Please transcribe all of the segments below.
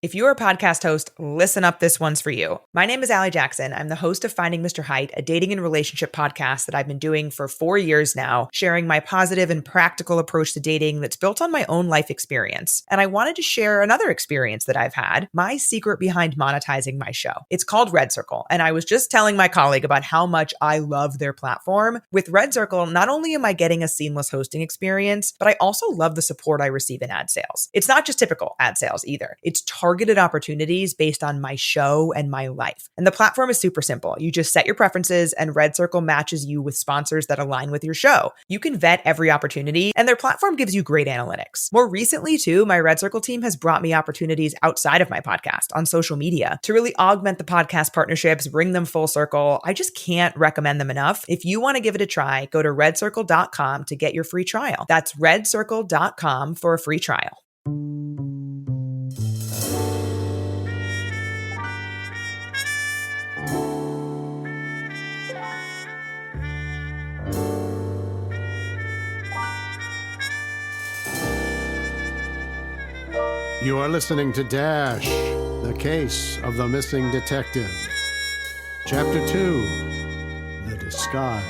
If you're a podcast host, listen up, this one's for you. My name is Allie Jackson. I'm the host of Finding Mr. Height, a dating and relationship podcast that I've been doing for 4 years now, sharing my positive and practical approach to dating that's built on my own life experience. And I wanted to share another experience that I've had, my secret behind monetizing my show. It's called Red Circle, and I was just telling my colleague about how much I love their platform. With Red Circle, not only am I getting a seamless hosting experience, but I also love the support I receive in ad sales. It's not just typical ad sales either. It's targeted opportunities based on my show and my life. And the platform is super simple. You just set your preferences and Red Circle matches you with sponsors that align with your show. You can vet every opportunity and their platform gives you great analytics. More recently too, my Red Circle team has brought me opportunities outside of my podcast on social media to really augment the podcast partnerships, bring them full circle. I just can't recommend them enough. If you want to give it a try, go to redcircle.com to get your free trial. That's redcircle.com for a free trial. You are listening to Dash, the case of the missing detective. Chapter 2, The Disguise.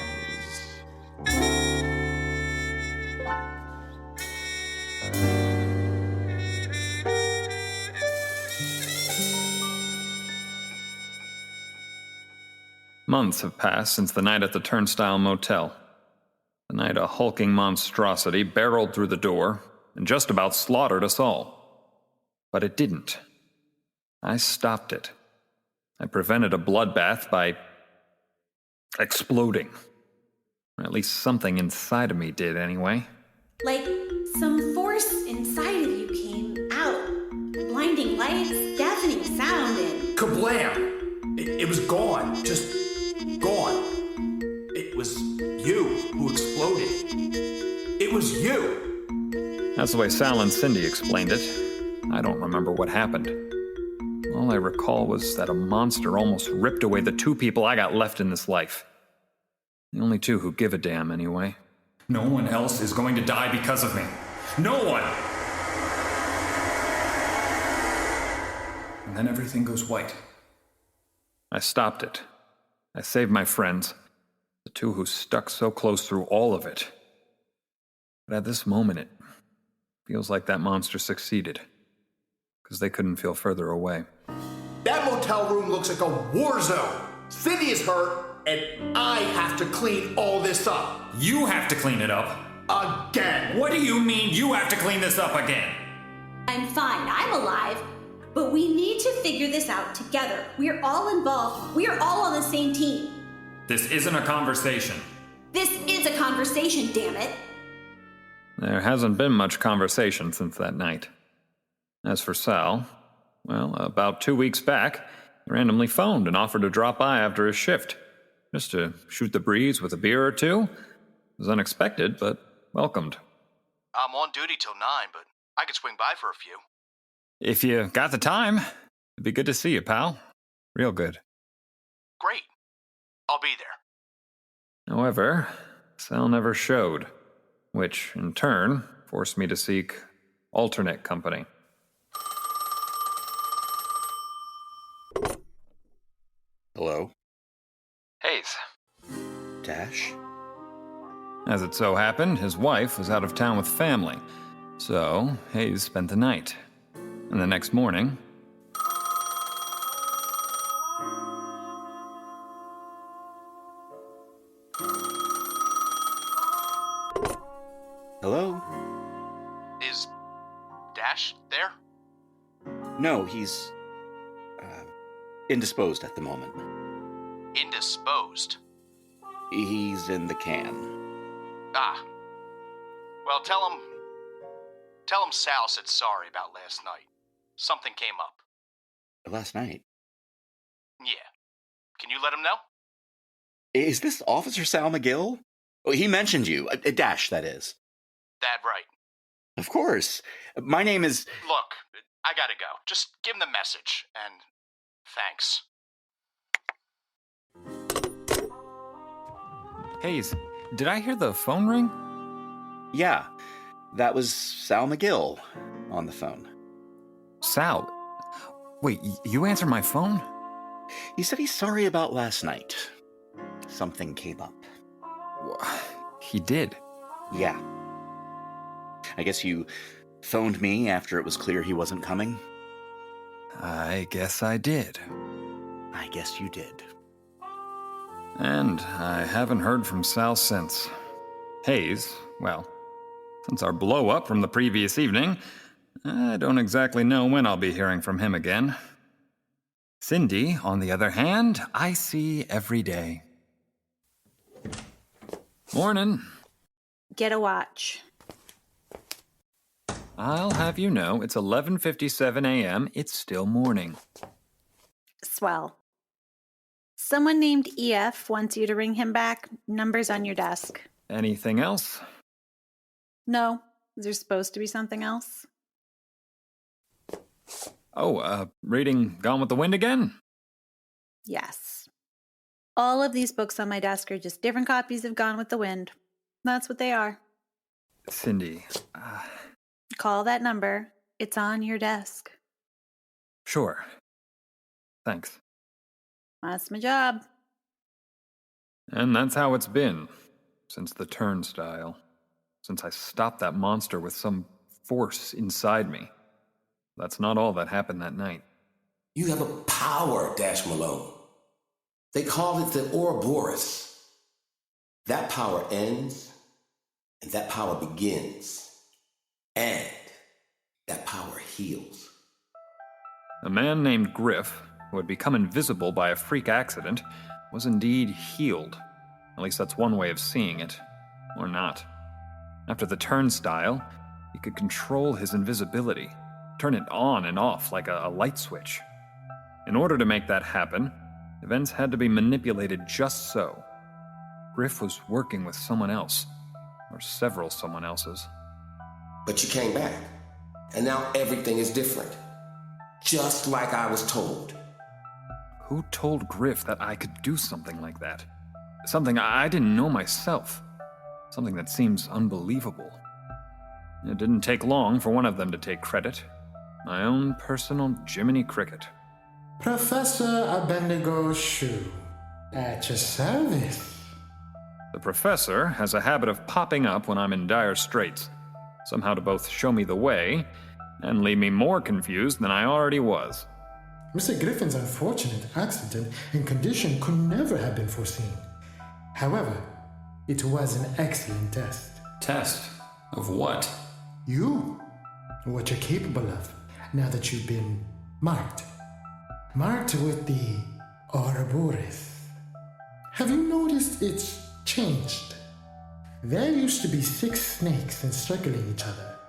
Months have passed since the night at the Turnstile Motel. The night a hulking monstrosity barreled through the door and just about slaughtered us all. But it didn't. I stopped it. I prevented a bloodbath by exploding. Or at least something inside of me did, anyway. Like some force inside of you came out. Blinding lights, deafening sound, and... Kablam! It was gone. Just gone. It was you who exploded. It was you! That's the way Sal and Cindy explained it. I don't remember what happened. All I recall was that a monster almost ripped away the 2 people I got left in this life. The only 2 who give a damn, anyway. No one else is going to die because of me. No one! And then everything goes white. I stopped it. I saved my friends, the 2 who stuck so close through all of it. But at this moment, it feels like that monster succeeded. Because they couldn't feel further away. That motel room looks like a war zone. Cindy is hurt, and I have to clean all this up. You have to clean it up? Again. What do you mean you have to clean this up again? I'm fine, I'm alive. But we need to figure this out together. We're all involved. We're all on the same team. This isn't a conversation. This is a conversation, damn it. There hasn't been much conversation since that night. As for Sal, well, about 2 weeks back, he randomly phoned and offered to drop by after his shift, just to shoot the breeze with a beer or 2. It was unexpected, but welcomed. I'm on duty till 9, but I could swing by for a few. If you got the time, it'd be good to see you, pal. Real good. Great. I'll be there. However, Sal never showed, which, in turn, forced me to seek alternate company. Hello? Hayes. Dash? As it so happened, his wife was out of town with family, so Hayes spent the night. And the next morning... Hello? Is Dash there? No, he's... indisposed at the moment. Indisposed? He's in the can. Ah. Well, tell him Sal said sorry about last night. Something came up. Last night? Yeah. Can you let him know? Is this Officer Sal McGill? Oh, he mentioned you. Dash, that is. That right. Of course. My name is... Look, I gotta go. Just give him the message, and thanks. Hayes, did I hear the phone ring? Yeah, that was Sal McGill on the phone. Sal, Wait, you answered my phone? He said he's sorry about last night. Something came up. He did? Yeah. I guess you phoned me after it was clear he wasn't coming? I guess I did. I guess you did. And I haven't heard from Sal since. Hayes, well, since our blow-up from the previous evening, I don't exactly know when I'll be hearing from him again. Cindy, on the other hand, I see every day. Morning. Get a watch. I'll have you know, it's 11:57 a.m. It's still morning. Swell. Someone named EF wants you to ring him back. Number's on your desk. Anything else? No. Is there supposed to be something else? Oh, reading Gone with the Wind again? Yes. All of these books on my desk are just different copies of Gone with the Wind. That's what they are. Cindy, Call that number. It's on your desk. Sure. Thanks. That's my job. And that's how it's been, since the turnstile. Since I stopped that monster with some force inside me. That's not all that happened that night. You have a power, Dash Malone. They call it the Ouroboros. That power ends, and that power begins. And that power heals. A man named Griff, who had become invisible by a freak accident, was indeed healed. At least that's one way of seeing it. Or not. After the turnstile, he could control his invisibility, turn it on and off like a light switch. In order to make that happen, events had to be manipulated just so. Griff was working with someone else, or several someone else's. But you came back, and now everything is different. Just like I was told. Who told Griff that I could do something like that? Something I didn't know myself. Something that seems unbelievable. It didn't take long for one of them to take credit. My own personal Jiminy Cricket. Professor Abednego Shoe, at your service. The professor has a habit of popping up when I'm in dire straits, somehow to both show me the way and leave me more confused than I already was. Mr. Griffin's unfortunate accident and condition could never have been foreseen. However, it was an excellent test. Test? Of what? You, what you're capable of, now that you've been marked. Marked with the Ouroboros. Have you noticed it's changed? There used to be 6 snakes encircling each other.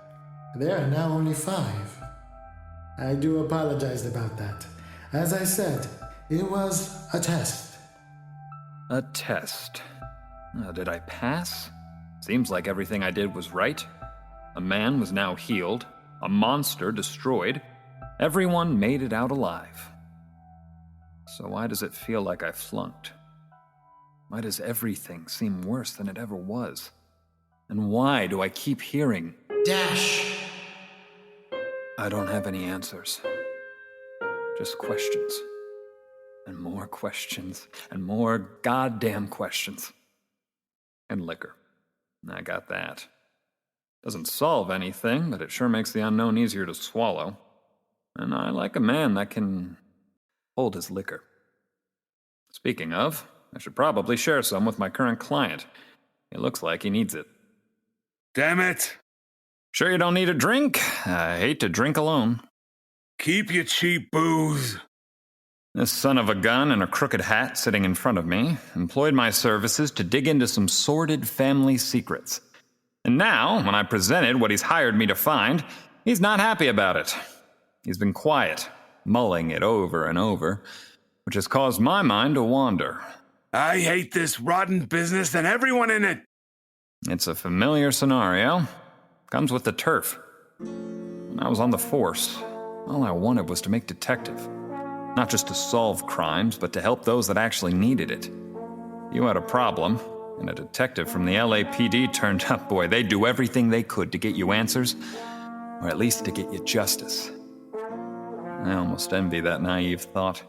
There are now only 5. I do apologize about that. As I said, it was a test. A test. Did I pass? Seems like everything I did was right. A man was now healed, a monster destroyed. Everyone made it out alive. So why does it feel like I flunked? Why does everything seem worse than it ever was? And why do I keep hearing, Dash! I don't have any answers. Just questions. And more questions. And more goddamn questions. And liquor. I got that. Doesn't solve anything, but it sure makes the unknown easier to swallow. And I like a man that can hold his liquor. Speaking of, I should probably share some with my current client. It looks like he needs it. Damn it! Sure you don't need a drink? I hate to drink alone. Keep your cheap booze. This son of a gun in a crooked hat sitting in front of me employed my services to dig into some sordid family secrets. And now, when I presented what he's hired me to find, he's not happy about it. He's been quiet, mulling it over and over, which has caused my mind to wander. I hate this rotten business and everyone in it. It's a familiar scenario. Comes with the turf. When I was on the force, all I wanted was to make detective. Not just to solve crimes, but to help those that actually needed it. You had a problem, and a detective from the LAPD turned up. Boy, they'd do everything they could to get you answers, or at least to get you justice. I almost envy that naive thought.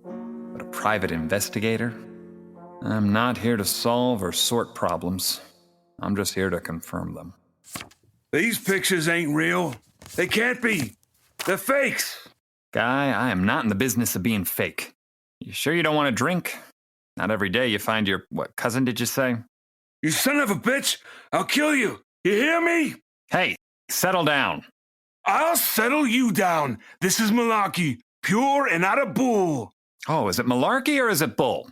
But a private investigator? I'm not here to solve or sort problems. I'm just here to confirm them. These pictures ain't real. They can't be. They're fakes. Guy, I am not in the business of being fake. You sure you don't want a drink? Not every day you find your, cousin did you say? You son of a bitch! I'll kill you! You hear me? Hey, settle down. I'll settle you down. This is malarkey. Pure and not a bull. Oh, is it malarkey or is it bull?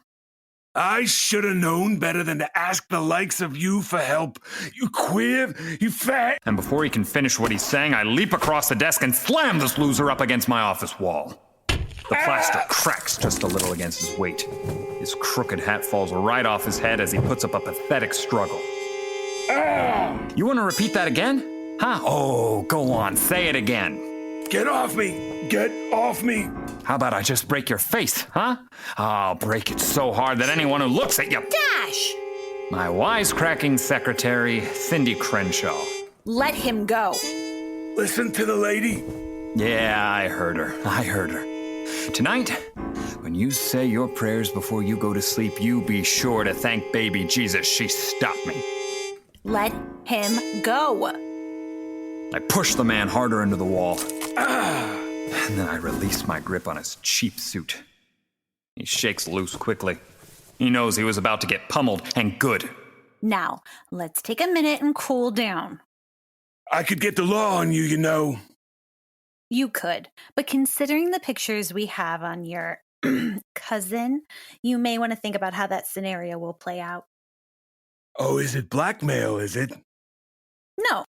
I should have known better than to ask the likes of you for help. You queer, you fat. And before he can finish what he's saying, I leap across the desk and slam this loser up against my office wall. The plaster cracks just a little against his weight. His crooked hat falls right off his head as he puts up a pathetic struggle. You want to repeat that again? Huh? Oh, go on, say it again. Get off me! Get off me! How about I just break your face, huh? I'll break it so hard that anyone who looks at you... Dash! My wisecracking secretary, Cindy Crenshaw. Let him go. Listen to the lady. Yeah, I heard her. Tonight, when you say your prayers before you go to sleep, you be sure to thank baby Jesus she stopped me. Let him go. I push the man harder into the wall. And then I release my grip on his cheap suit. He shakes loose quickly. He knows he was about to get pummeled, and good. Now, let's take a minute and cool down. I could get the law on you, you know. You could, but considering the pictures we have on your cousin, you may want to think about how that scenario will play out. Oh, is it blackmail, is it? No,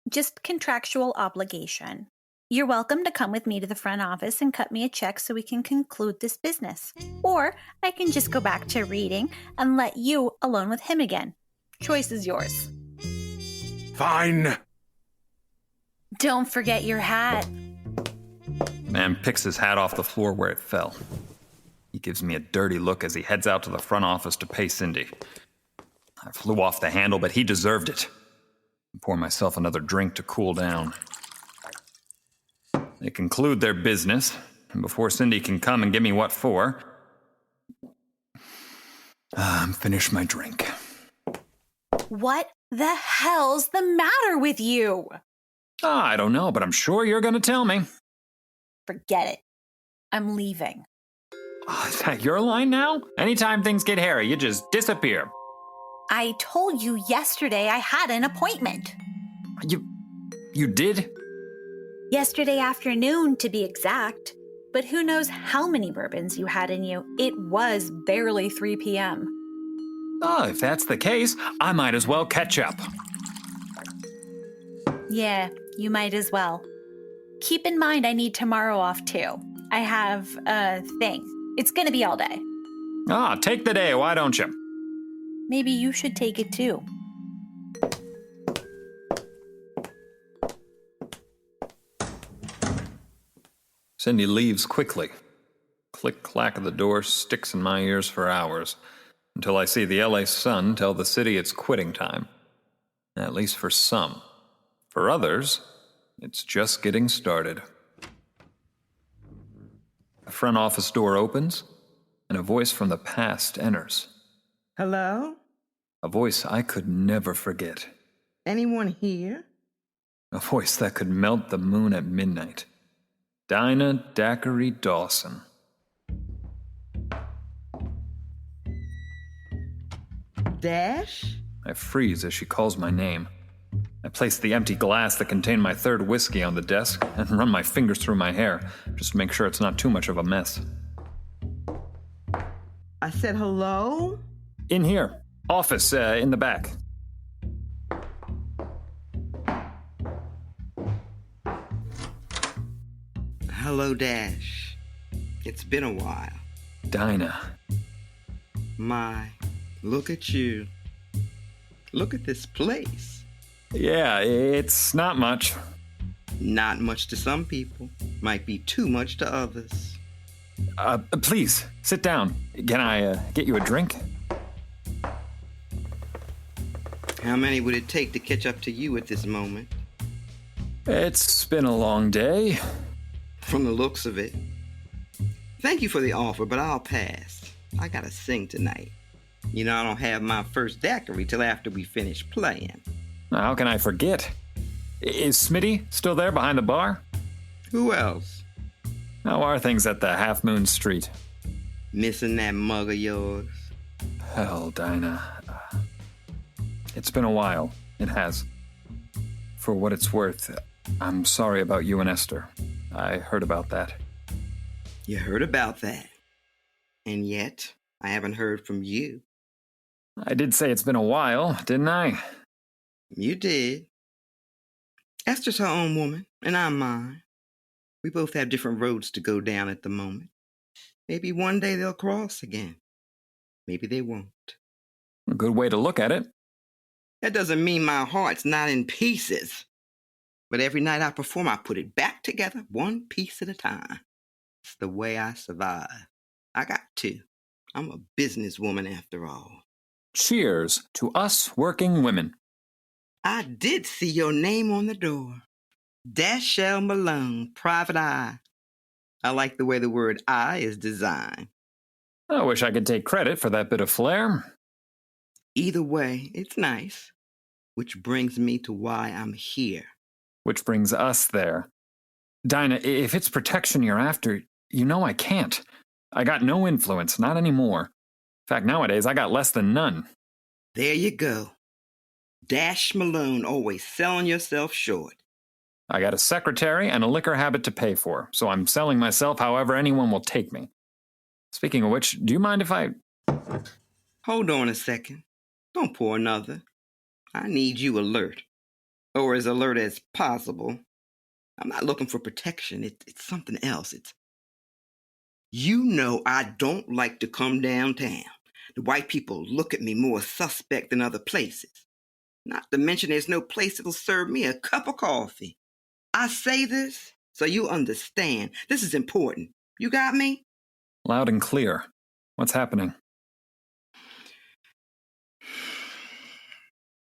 just contractual obligation. You're welcome to come with me to the front office and cut me a check so we can conclude this business. Or I can just go back to reading and let you alone with him again. Choice is yours. Fine. Don't forget your hat. Man picks his hat off the floor where it fell. He gives me a dirty look as he heads out to the front office to pay Cindy. I flew off the handle, but he deserved it. I pour myself another drink to cool down. They conclude their business, and before Cindy can come and give me what for, I'm finished my drink. What the hell's the matter with you? I don't know, but I'm sure you're going to tell me. Forget it. I'm leaving. Oh, is that your line now? Anytime things get hairy, you just disappear. I told you yesterday I had an appointment. You did? Yesterday afternoon, to be exact. But who knows how many bourbons you had in you. It was barely 3 p.m. Oh, if that's the case, I might as well catch up. Yeah, you might as well. Keep in mind I need tomorrow off too. I have a thing. It's gonna be all day. Take the day, why don't you? Maybe you should take it too. Cindy leaves quickly. Click-clack of the door sticks in my ears for hours, until I see the LA Sun tell the city it's quitting time. At least for some. For others, it's just getting started. The front office door opens, and a voice from the past enters. Hello? A voice I could never forget. Anyone here? A voice that could melt the moon at midnight. Dinah Daquiri Dawson. Dash? I freeze as she calls my name. I place the empty glass that contained my third whiskey on the desk and run my fingers through my hair, just to make sure it's not too much of a mess. I said hello? In here. Office, in the back. Hello, Dash. It's been a while. Dinah. My, look at you. Look at this place. Yeah, it's not much. Not much to some people. Might be too much to others. Please, sit down. Can I get you a drink? How many would it take to catch up to you at this moment? It's been a long day. From the looks of it. Thank you for the offer, but I'll pass. I gotta sing tonight. You know I don't have my first daiquiri till after we finish playing. How can I forget? Is Smitty still there behind the bar? Who else? How are things at the Half Moon Street? Missing that mug of yours? Hell, Dinah. It's been a while. It has. For what it's worth, I'm sorry about you and Esther. I heard about that. You heard about that. And yet, I haven't heard from you. I did say it's been a while, didn't I? You did. Esther's her own woman, and I'm mine. We both have different roads to go down at the moment. Maybe one day they'll cross again. Maybe they won't. A good way to look at it. That doesn't mean my heart's not in pieces. But every night I perform, I put it back together, one piece at a time. It's the way I survive. I got to. I'm a businesswoman after all. Cheers to us working women. I did see your name on the door. Dashell Malone, Private Eye. I like the way the word "I" is designed. I wish I could take credit for that bit of flair. Either way, it's nice. Which brings me to why I'm here. Which brings us there. Dinah, if it's protection you're after, you know I can't. I got no influence, not anymore. In fact, nowadays, I got less than none. There you go. Dash Malone, always selling yourself short. I got a secretary and a liquor habit to pay for, so I'm selling myself however anyone will take me. Speaking of which, do you mind if I... Hold on a second. Don't pour another. I need you alert. Or as alert as possible. I'm not looking for protection. It's something else. You know I don't like to come downtown. The white people look at me more suspect than other places. Not to mention there's no place that'll serve me a cup of coffee. I say this so you understand. This is important. You got me? Loud and clear. What's happening?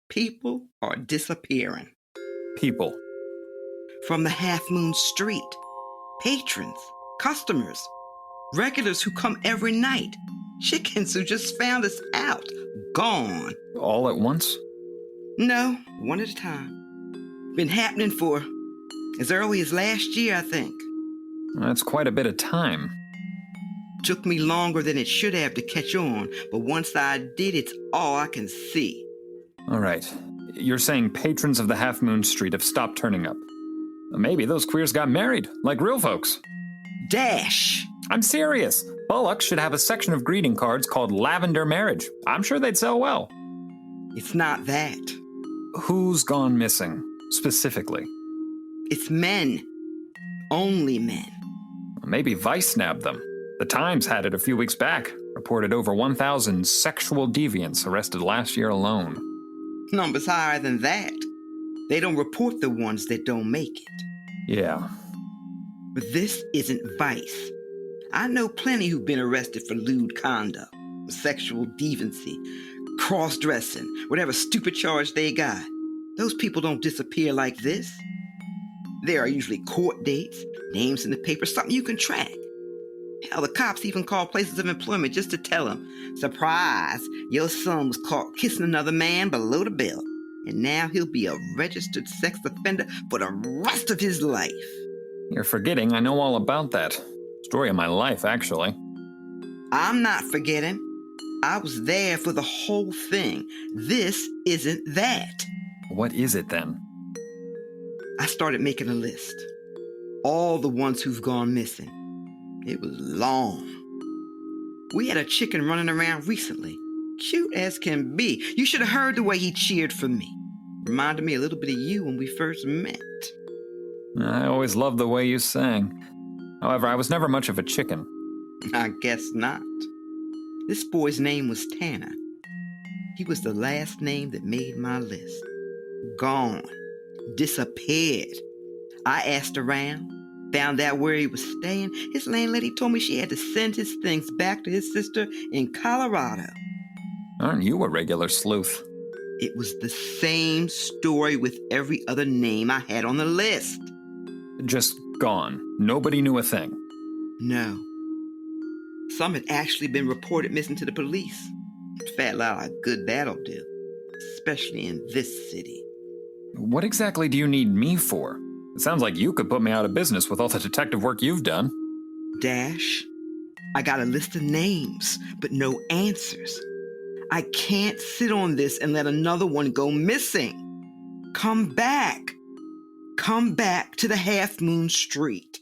People are disappearing. People. From the Half Moon Street. Patrons, customers, regulars who come every night. Chickens who just found us out. Gone. All at once? No, one at a time. Been happening for as early as last year, I think. That's quite a bit of time. Took me longer than it should have to catch on, but once I did, it's all I can see. All right. You're saying patrons of the Half Moon Street have stopped turning up. Maybe those queers got married, like real folks. Dash! I'm serious. Bullock should have a section of greeting cards called Lavender Marriage. I'm sure they'd sell well. It's not that. Who's gone missing, specifically? It's men. Only men. Maybe Vice nabbed them. The Times had it a few weeks back. Reported over 1,000 sexual deviants arrested last year alone. Numbers higher than that. They don't report the ones that don't make it. Yeah. But this isn't Vice. I know plenty who've been arrested for lewd conduct, sexual deviancy, cross-dressing, whatever stupid charge they got. Those people don't disappear like this. There are usually court dates, names in the paper, something you can track. Hell, the cops even call places of employment just to tell them, surprise, your son was caught kissing another man below the belt, and now he'll be a registered sex offender for the rest of his life. You're forgetting I know all about that. Story of my life, actually. I'm not forgetting. I was there for the whole thing. This isn't that. What is it, then? I started making a list. All the ones who've gone missing. It was long. We had a chicken running around recently. Cute as can be. You should have heard the way he cheered for me. Reminded me a little bit of you when we first met. I always loved the way you sang. However, I was never much of a chicken. I guess not. This boy's name was Tanner. He was the last name that made my list. Gone. Disappeared. I asked around. Found out where he was staying. His landlady told me she had to send his things back to his sister in Colorado. Aren't you a regular sleuth? It was the same story with every other name I had on the list. Just gone. Nobody knew a thing. No. Some had actually been reported missing to the police. Fat lot of good that'll do, especially in this city. What exactly do you need me for? It sounds like you could put me out of business with all the detective work you've done. Dash, I got a list of names, but no answers. I can't sit on this and let another one go missing. Come back. Come back to the Half Moon Street.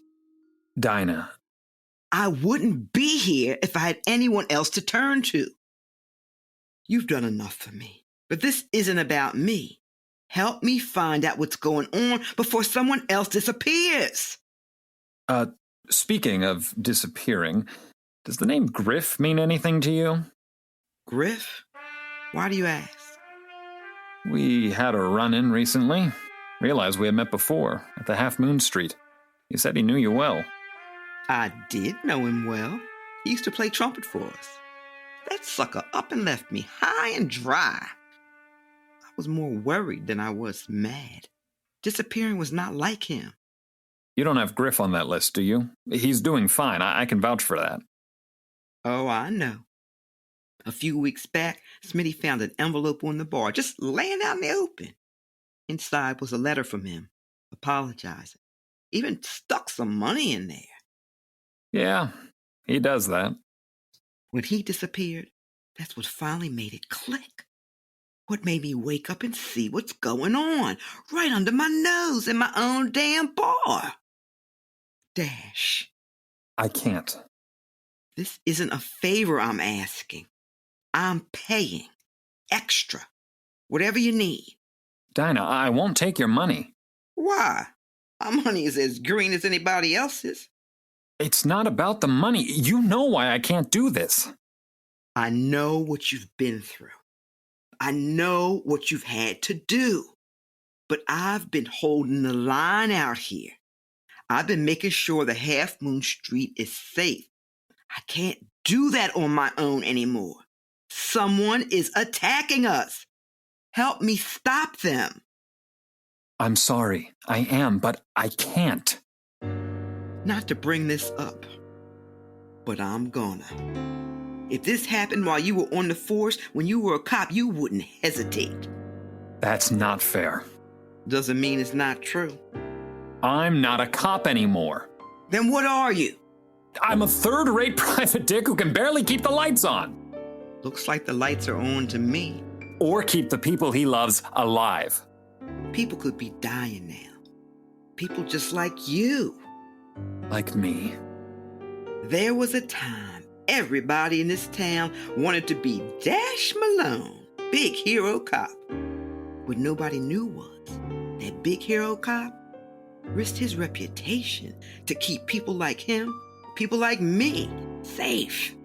Dinah. I wouldn't be here if I had anyone else to turn to. You've done enough for me, but this isn't about me. Help me find out what's going on before someone else disappears. Speaking of disappearing, does the name Griff mean anything to you? Griff? Why do you ask? We had a run-in recently. Realized we had met before, at the Half Moon Street. He said he knew you well. I did know him well. He used to play trumpet for us. That sucker up and left me high and dry. I was more worried than I was mad. Disappearing was not like him. You don't have Griff on that list, do you? He's doing fine. I can vouch for that. Oh, I know. A few weeks back, Smitty found an envelope on the bar, just laying out in the open. Inside was a letter from him, apologizing. Even stuck some money in there. Yeah, he does that. When he disappeared, that's what finally made it click. What made me wake up and see what's going on, right under my nose in my own damn bar. Dash. I can't. This isn't a favor I'm asking. I'm paying. Extra. Whatever you need. Dinah, I won't take your money. Why? My money is as green as anybody else's. It's not about the money. You know why I can't do this. I know what you've been through. I know what you've had to do. But I've been holding the line out here. I've been making sure the Half Moon Street is safe. I can't do that on my own anymore. Someone is attacking us. Help me stop them. I'm sorry. I am, but I can't. Not to bring this up, but I'm gonna. If this happened while you were on the force, when you were a cop, you wouldn't hesitate. That's not fair. Doesn't mean it's not true. I'm not a cop anymore. Then what are you? I'm a third-rate private dick who can barely keep the lights on. Looks like the lights are on to me. Or keep the people he loves alive. People could be dying now. People just like you. Like me. There was a time everybody in this town wanted to be Dash Malone, big hero cop. What nobody knew was that big hero cop risked his reputation to keep people like him, people like me, safe.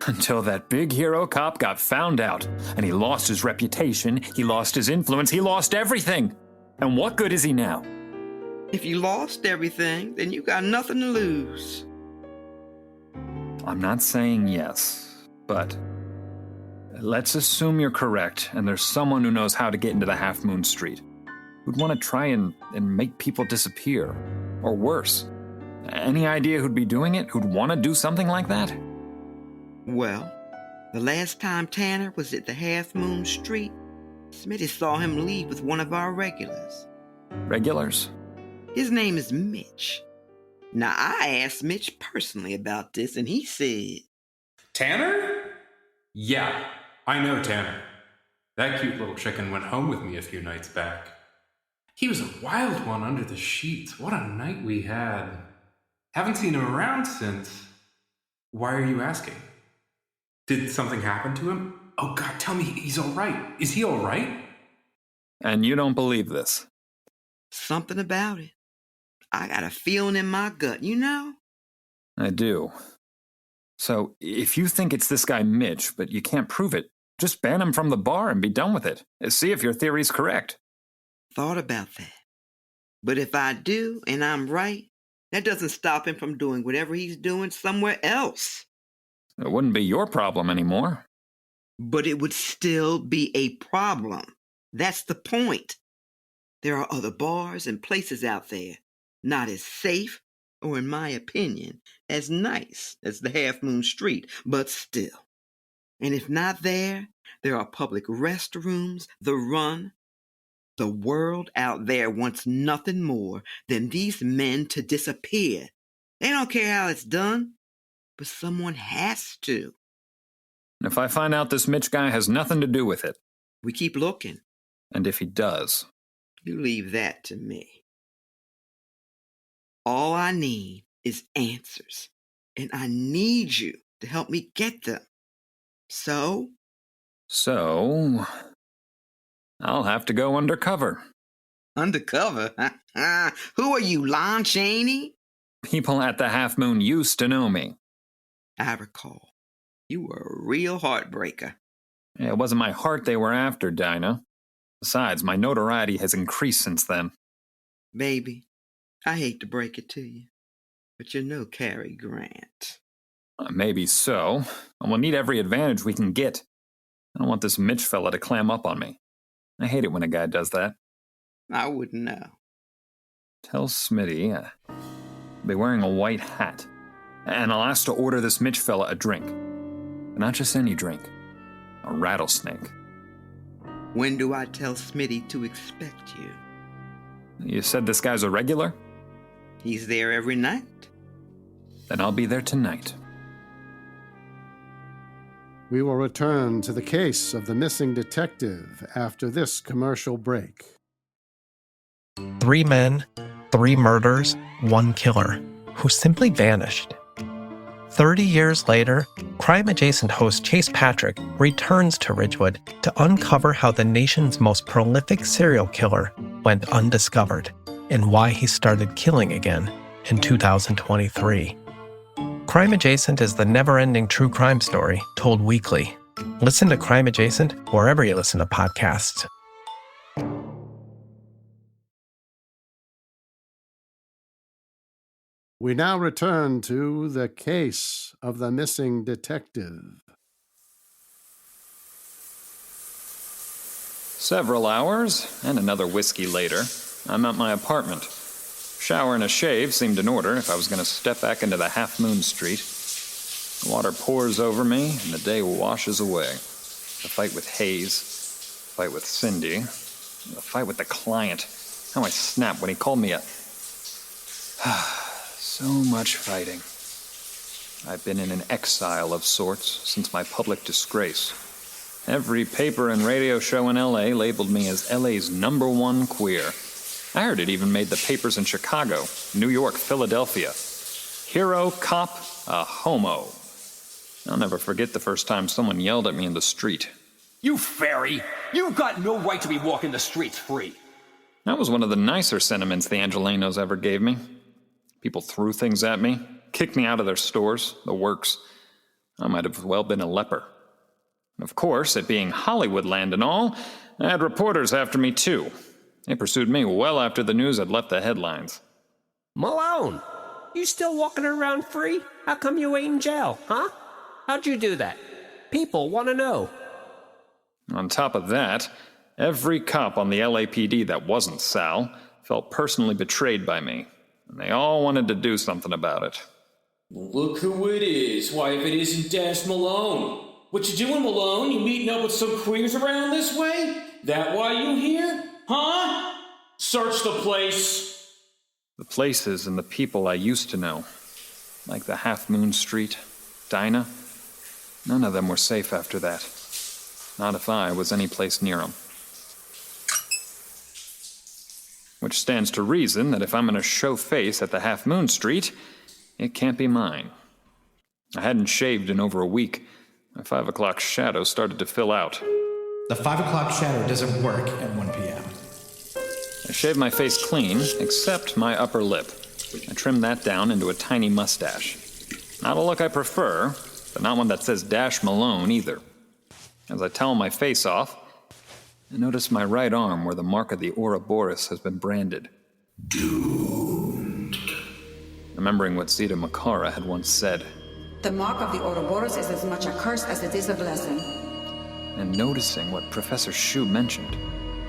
Until that big hero cop got found out, and he lost his reputation, he lost his influence, he lost everything. And what good is he now? If you lost everything, then you got nothing to lose. I'm not saying yes, but let's assume you're correct, and there's someone who knows how to get into the Half Moon Street, who'd want to try and make people disappear, or worse. Any idea who'd be doing it, who'd want to do something like that? Well, the last time Tanner was at the Half Moon Street, Smitty saw him leave with one of our regulars. Regulars? His name is Mitch. Now, I asked Mitch personally about this, and he said... Tanner? Yeah, I know Tanner. That cute little chicken went home with me a few nights back. He was a wild one under the sheets. What a night we had. Haven't seen him around since. Why are you asking? Did something happen to him? Oh God, tell me he's all right. Is he all right? And you don't believe this? Something about it. I got a feeling in my gut, you know? I do. So, if you think it's this guy Mitch, but you can't prove it, just ban him from the bar and be done with it. See if your theory's correct. Thought about that. But if I do, and I'm right, that doesn't stop him from doing whatever he's doing somewhere else. It wouldn't be your problem anymore. But it would still be a problem. That's the point. There are other bars and places out there. Not as safe, or in my opinion, as nice as the Half Moon Street, but still. And if not there, there are public restrooms, the Run. The world out there wants nothing more than these men to disappear. They don't care how it's done, but someone has to. If I find out this Mitch guy has nothing to do with it. We keep looking. And if he does? You leave that to me. All I need is answers, and I need you to help me get them. So, I'll have to go undercover. Undercover? Who are you, Lon Chaney? People at the Half Moon used to know me. I recall. You were a real heartbreaker. It wasn't my heart they were after, Dinah. Besides, my notoriety has increased since then. Baby, I hate to break it to you, but you're no Cary Grant. Maybe so. And we'll need every advantage we can get. I don't want this Mitch fella to clam up on me. I hate it when a guy does that. I wouldn't know. Tell Smitty I'll be wearing a white hat. And I'll ask to order this Mitch fella a drink. But not just any drink. A rattlesnake. When do I tell Smitty to expect you? You said this guy's a regular? He's there every night. Then I'll be there tonight. We will return to the case of the missing detective after this commercial break. 3 men, 3 murders, 1 killer, who simply vanished. 30 years later, Crime Adjacent host Chase Patrick returns to Ridgewood to uncover how the nation's most prolific serial killer went undiscovered and why he started killing again in 2023. Crime Adjacent is the never-ending true crime story told weekly. Listen to Crime Adjacent wherever you listen to podcasts. We now return to the case of the missing detective. Several hours, and another whiskey later, I'm at my apartment. Shower and a shave seemed in order if I was going to step back into the Half Moon Street. The water pours over me, and the day washes away. The fight with Hayes, the fight with Cindy, the fight with the client. How I snapped when he called me a... So much fighting. I've been in an exile of sorts since my public disgrace. Every paper and radio show in L.A. labeled me as L.A.'s #1 queer. I heard it even made the papers in Chicago, New York, Philadelphia. Hero, cop, a homo. I'll never forget the first time someone yelled at me in the street. You fairy! You've got no right to be walking the streets free. That was one of the nicer sentiments the Angelenos ever gave me. People threw things at me, kicked me out of their stores, the works. I might have well been a leper. And of course, it being Hollywood land and all, I had reporters after me too. They pursued me well after the news had left the headlines. Malone, you still walking around free? How come you ain't in jail, huh? How'd you do that? People want to know. On top of that, every cop on the LAPD that wasn't Sal felt personally betrayed by me. And they all wanted to do something about it. Look who it is. Why, if it isn't Dash Malone. What you doing, Malone? You meeting up with some queers around this way? That why you here? Huh? Search the place. The places and the people I used to know. Like the Half Moon Street, Dinah. None of them were safe after that. Not if I was any place near them. Which stands to reason that if I'm going to show face at the Half Moon Street, it can't be mine. I hadn't shaved in over a week. My 5 o'clock shadow started to fill out. The 5 o'clock shadow doesn't work at 1 p.m. I shaved my face clean, except my upper lip. I trimmed that down into a tiny mustache. Not a look I prefer, but not one that says Dash Malone either. As I towel my face off, I notice my right arm where the mark of the Ouroboros has been branded. Doomed. Remembering what Zita Makara had once said. The mark of the Ouroboros is as much a curse as it is a blessing. And noticing what Professor Shu mentioned.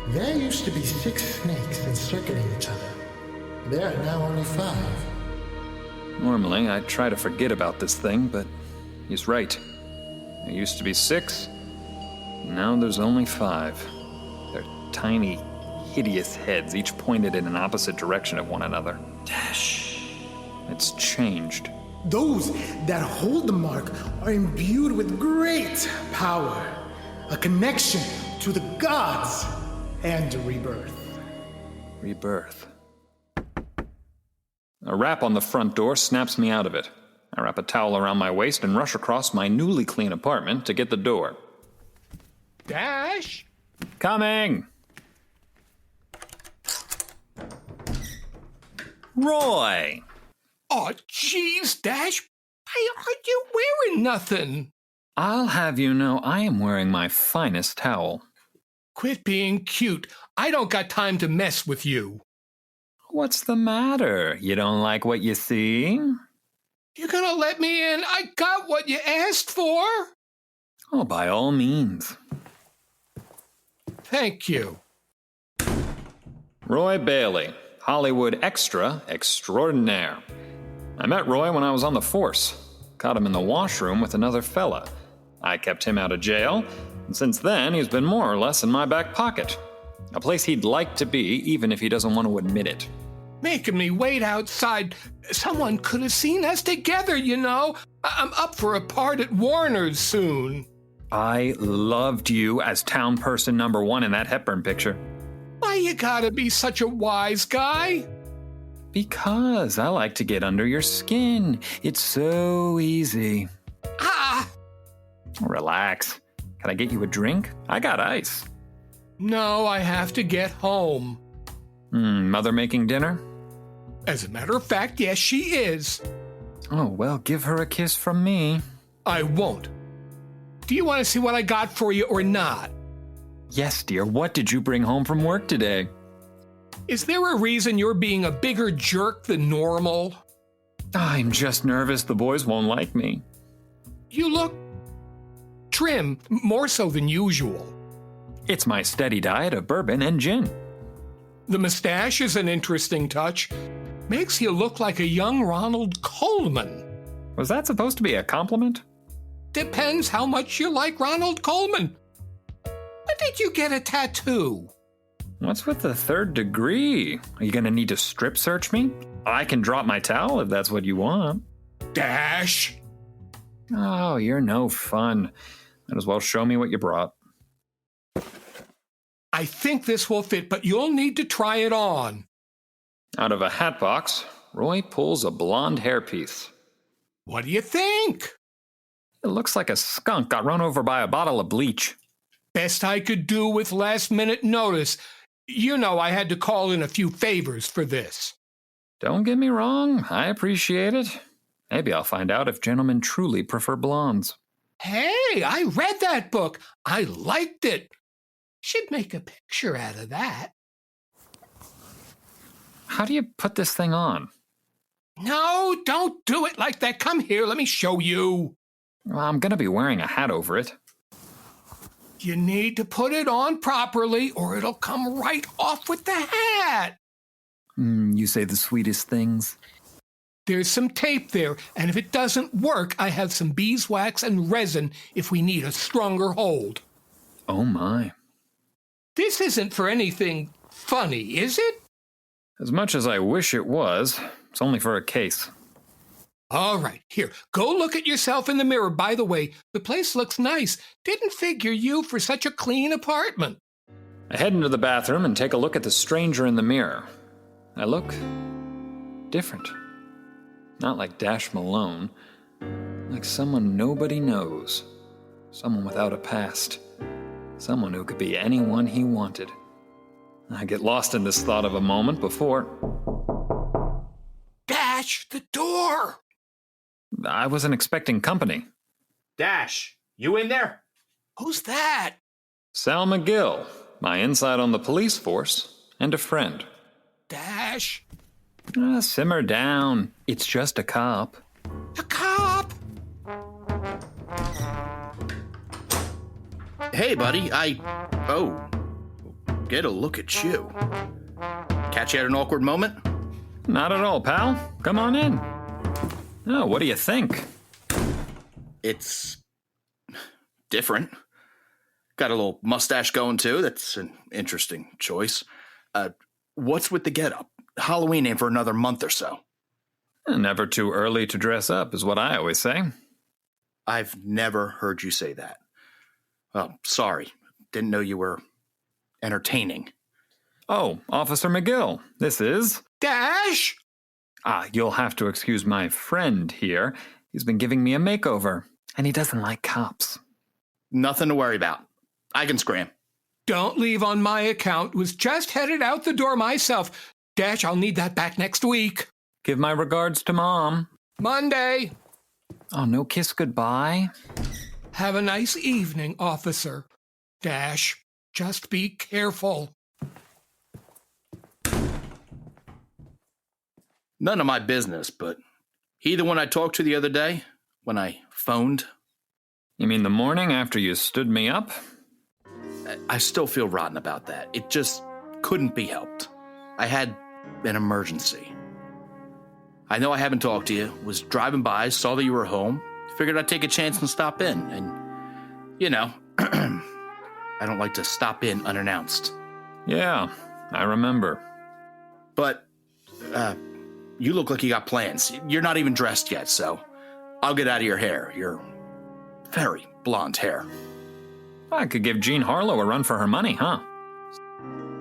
There used to be 6 snakes encircling each other. There are now only 5. Normally, I try to forget about this thing, but he's right. There used to be 6. Now there's only 5. They're tiny, hideous heads, each pointed in an opposite direction of one another. Dash. It's changed. Those that hold the mark are imbued with great power, a connection to the gods, and rebirth. Rebirth. A rap on the front door snaps me out of it. I wrap a towel around my waist and rush across my newly clean apartment to get the door. Dash? Coming! Roy! Oh, jeez, Dash. Why aren't you wearing nothing? I'll have you know I am wearing my finest towel. Quit being cute. I don't got time to mess with you. What's the matter? You don't like what you see? You gonna let me in? I got what you asked for. Oh, by all means. Thank you. Roy Bailey, Hollywood extra extraordinaire. I met Roy when I was on the force. Caught him in the washroom with another fella. I kept him out of jail, and since then he's been more or less in my back pocket. A place he'd like to be, even if he doesn't want to admit it. Making me wait outside. Someone could have seen us together, you know. I'm up for a part at Warner's soon. I loved you as town person number 1 in that Hepburn picture. Why you gotta be such a wise guy? Because I like to get under your skin. It's so easy. Ah! Relax. Can I get you a drink? I got ice. No, I have to get home. Mother making dinner? As a matter of fact, yes, she is. Oh, well, give her a kiss from me. I won't. Do you want to see what I got for you or not? Yes, dear. What did you bring home from work today? Is there a reason you're being a bigger jerk than normal? I'm just nervous the boys won't like me. You look trim, more so than usual. It's my steady diet of bourbon and gin. The mustache is an interesting touch. Makes you look like a young Ronald Coleman. Was that supposed to be a compliment? Depends how much you like Ronald Coleman. When did you get a tattoo? What's with the 3rd degree? Are you going to need to strip search me? I can drop my towel if that's what you want. Dash! Oh, you're no fun. Might as well show me what you brought. I think this will fit, but you'll need to try it on. Out of a hat box, Roy pulls a blonde hairpiece. What do you think? It looks like a skunk got run over by a bottle of bleach. Best I could do with last-minute notice. You know I had to call in a few favors for this. Don't get me wrong, I appreciate it. Maybe I'll find out if gentlemen truly prefer blondes. Hey, I read that book. I liked it. Should make a picture out of that. How do you put this thing on? No, don't do it like that. Come here, let me show you. Well, I'm going to be wearing a hat over it. You need to put it on properly or it'll come right off with the hat. You say the sweetest things. There's some tape there, and if it doesn't work, I have some beeswax and resin if we need a stronger hold. Oh, my. This isn't for anything funny, is it? As much as I wish it was, it's only for a case. All right, here, go look at yourself in the mirror. By the way, the place looks nice. Didn't figure you for such a clean apartment. I head into the bathroom and take a look at the stranger in the mirror. I look different. Not like Dash Malone. Like someone nobody knows. Someone without a past. Someone who could be anyone he wanted. I get lost in this thought of a moment before... Dash, the door! I wasn't expecting company. Dash, you in there? Who's that? Sal McGill, my inside on the police force, and a friend. Dash? Simmer down. It's just a cop. A cop? Hey, buddy, Oh, get a look at you. Catch you at an awkward moment? Not at all, pal. Come on in. Oh, what do you think? It's different. Got a little mustache going, too. That's an interesting choice. What's with the getup? Halloween ain't for another month or so. Never too early to dress up is what I always say. I've never heard you say that. Well, sorry. Didn't know you were entertaining. Oh, Officer McGill. This is... Dash! You'll have to excuse my friend here. He's been giving me a makeover, and he doesn't like cops. Nothing to worry about. I can scram. Don't leave on my account. Was just headed out the door myself. Dash, I'll need that back next week. Give my regards to Mom. Monday. Oh, no kiss goodbye? Have a nice evening, officer. Dash, just be careful. None of my business, but he the one I talked to the other day when I phoned? You mean the morning after you stood me up? I still feel rotten about that. It just couldn't be helped. I had an emergency. I know I haven't talked to you. Was driving by, saw that you were home. Figured I'd take a chance and stop in. And, you know, I don't like to stop in unannounced. Yeah, I remember. But, you look like you got plans. You're not even dressed yet, so I'll get out of your hair. Your very blonde hair. I could give Jean Harlow a run for her money, huh?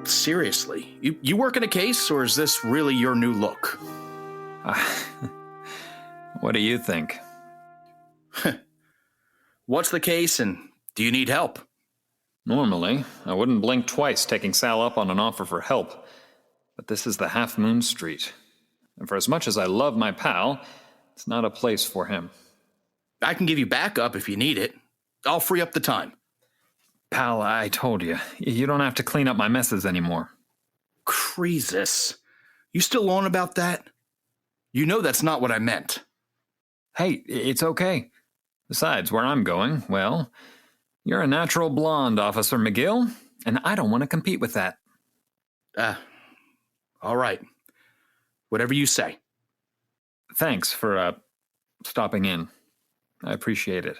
Seriously, you work in a case, or is this really your new look? What do you think? What's the case, and do you need help? Normally, I wouldn't blink twice taking Sal up on an offer for help. But this is the Half Moon Street. And for as much as I love my pal, it's not a place for him. I can give you backup if you need it. I'll free up the time. Pal, I told you, you don't have to clean up my messes anymore. Creasus. You still on about that? You know that's not what I meant. Hey, it's okay. Besides, where I'm going, well, you're a natural blonde, Officer McGill, and I don't want to compete with that. All right. Whatever you say. Thanks for, stopping in. I appreciate it.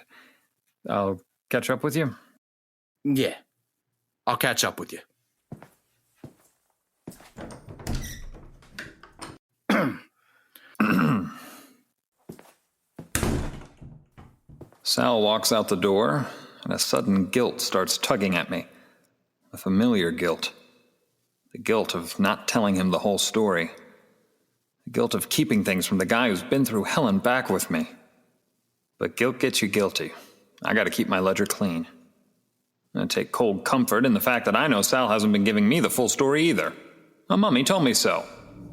I'll catch up with you. Yeah. I'll catch up with you. Sal walks out the door, and a sudden guilt starts tugging at me. A familiar guilt. The guilt of not telling him the whole story. The guilt of keeping things from the guy who's been through hell and back with me. But guilt gets you guilty. I gotta keep my ledger clean. I take cold comfort in the fact that I know Sal hasn't been giving me the full story either. My mummy told me so.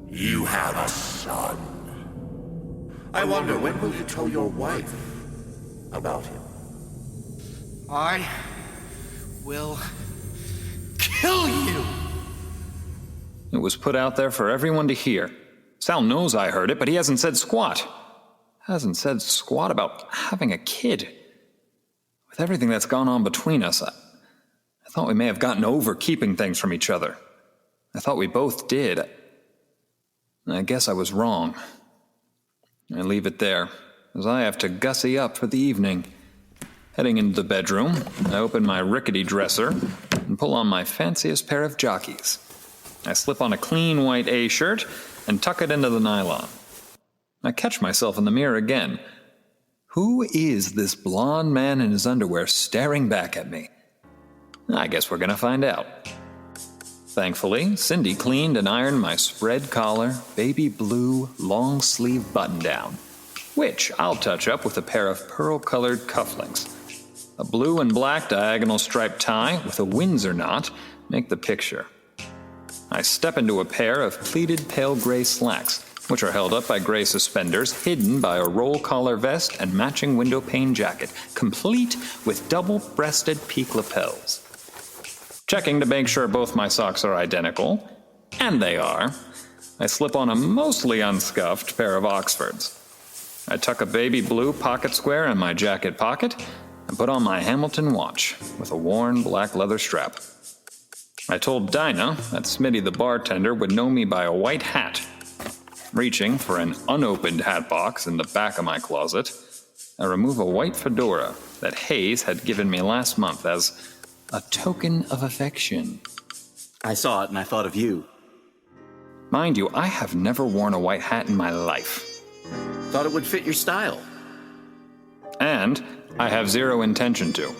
You have a son. I wonder, when will you tell your wife about him? I will kill you! It was put out there for everyone to hear. Sal knows I heard it, but he hasn't said squat. Hasn't said squat about having a kid. With everything that's gone on between us, I thought we may have gotten over keeping things from each other. I thought we both did. I guess I was wrong. I leave it there, as I have to gussy up for the evening. Heading into the bedroom, I open my rickety dresser and pull on my fanciest pair of jockeys. I slip on a clean white A-shirt and tuck it into the nylon. I catch myself in the mirror again. Who is this blonde man in his underwear staring back at me? I guess we're gonna find out. Thankfully, Cindy cleaned and ironed my spread collar, baby blue, long-sleeve button-down, which I'll touch up with a pair of pearl-colored cufflinks. A blue and black diagonal striped tie with a Windsor knot make the picture. I step into a pair of pleated pale gray slacks, which are held up by gray suspenders, hidden by a roll-collar vest and matching window pane jacket, complete with double-breasted peak lapels. Checking to make sure both my socks are identical, and they are, I slip on a mostly unscuffed pair of Oxfords. I tuck a baby blue pocket square in my jacket pocket and put on my Hamilton watch with a worn black leather strap. I told Dinah that Smitty the bartender would know me by a white hat. Reaching for an unopened hat box in the back of my closet, I remove a white fedora that Hayes had given me last month as a token of affection. I saw it and I thought of you. Mind you, I have never worn a white hat in my life. Thought it would fit your style. And I have zero intention to.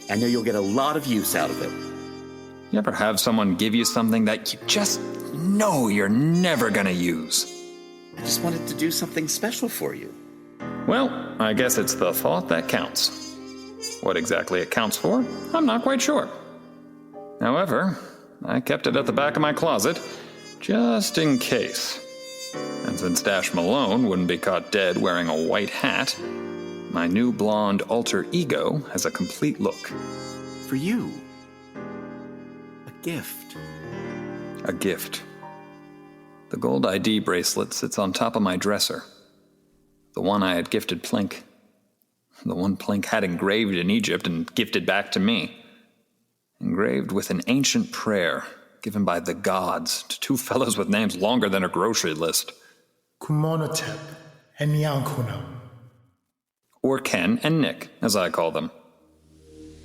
I know you'll get a lot of use out of it. You ever have someone give you something that you just know you're never gonna use? I just wanted to do something special for you. Well, I guess it's the thought that counts. What exactly it counts for, I'm not quite sure. However, I kept it at the back of my closet, just in case. And since Dash Malone wouldn't be caught dead wearing a white hat, my new blonde alter ego has a complete look. For you. A gift. A gift. The gold ID bracelet sits on top of my dresser. The one I had gifted Plink. The one Plink had engraved in Egypt and gifted back to me. Engraved with an ancient prayer given by the gods to two fellows with names longer than a grocery list. Kumonotep and Nyankunam. Or Ken and Nick, as I call them.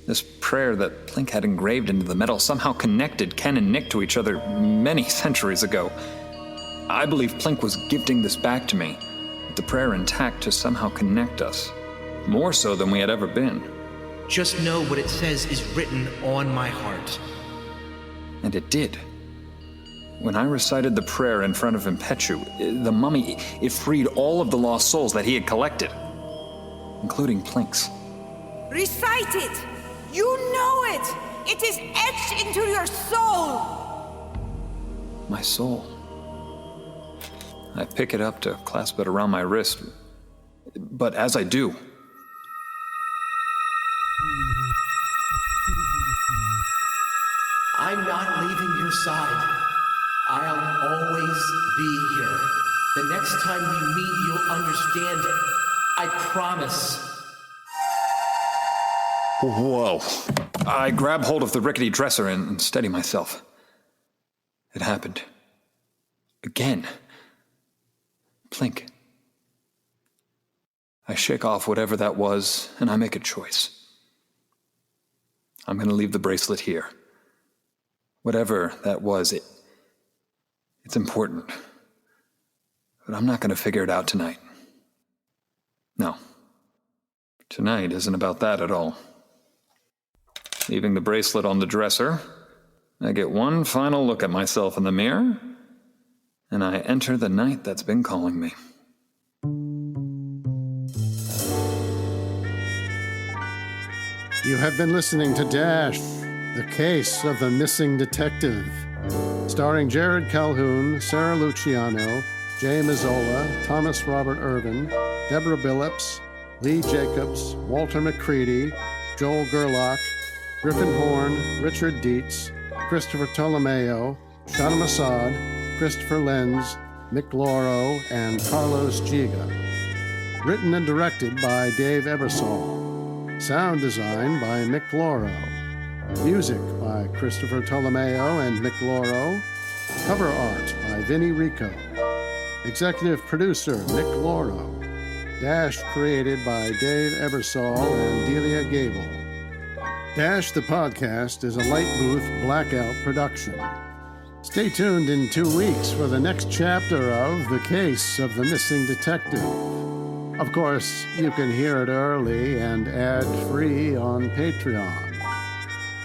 This prayer that Plink had engraved into the metal somehow connected Ken and Nick to each other many centuries ago. I believe Plink was gifting this back to me, with the prayer intact to somehow connect us, more so than we had ever been. Just know what it says is written on my heart. And it did. When I recited the prayer in front of Impetu, the mummy, it freed all of the lost souls that he had collected, including Plink's. Recite it! You know it! It is etched into your soul! My soul. I pick it up to clasp it around my wrist, but as I do, I'm not leaving your side. I'll always be here. The next time we meet, you'll understand. I promise. Whoa. I grab hold of the rickety dresser and steady myself. It happened. Again. Plink. I shake off whatever that was, and I make a choice. I'm going to leave the bracelet here. Whatever that was, it's important. But I'm not going to figure it out tonight. No. Tonight isn't about that at all. Leaving the bracelet on the dresser, I get one final look at myself in the mirror, and I enter the night that's been calling me. You have been listening to Dash, the case of the missing detective, starring Jared Calhoun, Sara Luciano, Jay Mazzola, Thomas Robert Irvin, Deborah Billups, Leigh Jacobs, Walter McCready, Joel Gerlach, Griffin Horn, Richard Dietz, Christopher Tolomeo, Shanna Massad, Christopher Lenz, Mick Loro, and Carlos Jiga. Written and directed by Dave Ebersole. Sound design by Mick Loro. Music by Christopher Tolomeo and Mick Loro. Cover art by Vinnie Rico. Executive producer Mick Loro. Dash created by Dave Ebersole and Delia Gable. Dash the Podcast is a Light Booth Blackout production. Stay tuned in 2 weeks for the next chapter of The Case of the Missing Detective. Of course, you can hear it early and ad-free on Patreon.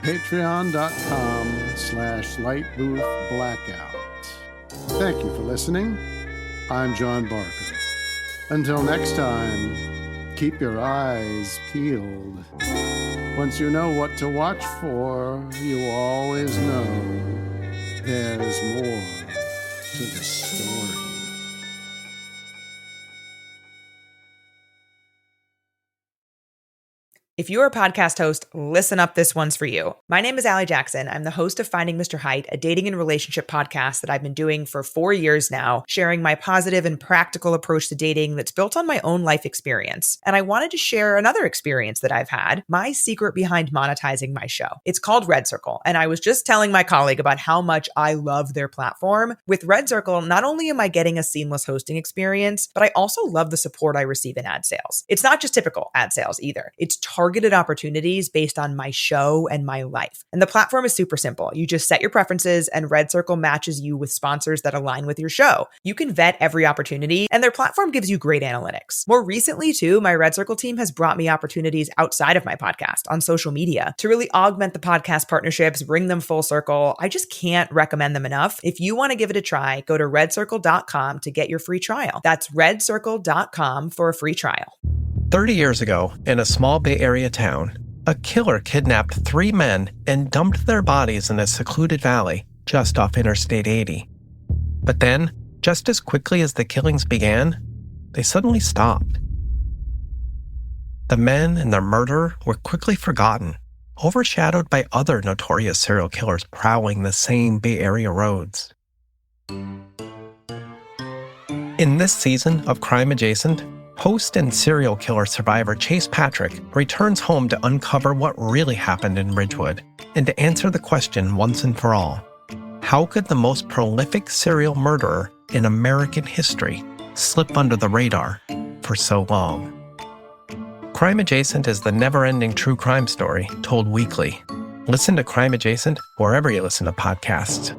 Patreon.com/lightboothblackout. Thank you for listening. I'm John Barker. Until next time, keep your eyes peeled. Once you know what to watch for, you always know there's more to the story. If you're a podcast host, listen up, this one's for you. My name is Allie Jackson. I'm the host of Finding Mr. Height, a dating and relationship podcast that I've been doing for 4 years now, sharing my positive and practical approach to dating that's built on my own life experience. And I wanted to share another experience that I've had, my secret behind monetizing my show. It's called Red Circle, and I was just telling my colleague about how much I love their platform. With Red Circle, not only am I getting a seamless hosting experience, but I also love the support I receive in ad sales. It's not just typical ad sales either. It's targeted opportunities based on my show and my life. And the platform is super simple. You just set your preferences and Red Circle matches you with sponsors that align with your show. You can vet every opportunity and their platform gives you great analytics. More recently too, my Red Circle team has brought me opportunities outside of my podcast on social media to really augment the podcast partnerships, bring them full circle. I just can't recommend them enough. If you want to give it a try, go to redcircle.com to get your free trial. That's redcircle.com for a free trial. 30 years ago, in a small Bay Area town, a killer kidnapped 3 men and dumped their bodies in a secluded valley just off Interstate 80. But then, just as quickly as the killings began, they suddenly stopped. The men and their murder were quickly forgotten, overshadowed by other notorious serial killers prowling the same Bay Area roads. In this season of Crime Adjacent, host and serial killer survivor Chase Patrick returns home to uncover what really happened in Ridgewood and to answer the question once and for all: how could the most prolific serial murderer in American history slip under the radar for so long? Crime Adjacent is the never-ending true crime story told weekly. Listen to Crime Adjacent wherever you listen to podcasts.